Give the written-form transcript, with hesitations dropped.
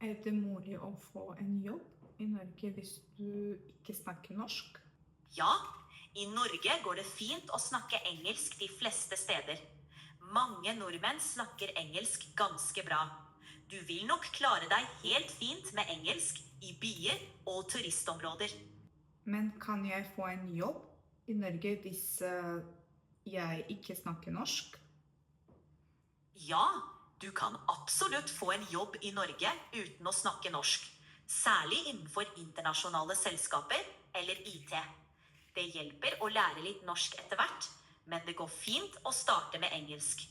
Er det mulig å få en jobb i Norge hvis du ikke snakker norsk? Ja, i Norge går det fint å snakke engelsk de fleste steder. Mange nordmenn snakker engelsk ganske bra. Du vil nok klare deg helt fint med engelsk i byer og turistområder. Men kan jeg få en jobb i Norge hvis jeg ikke snakker norsk? Ja, du kan absolutt få en jobb i Norge uten å snakke norsk. Særlig innenfor internasjonale selskaper eller IT. Det hjelper å lære litt norsk etter hvert, men det går fint å starte med engelsk.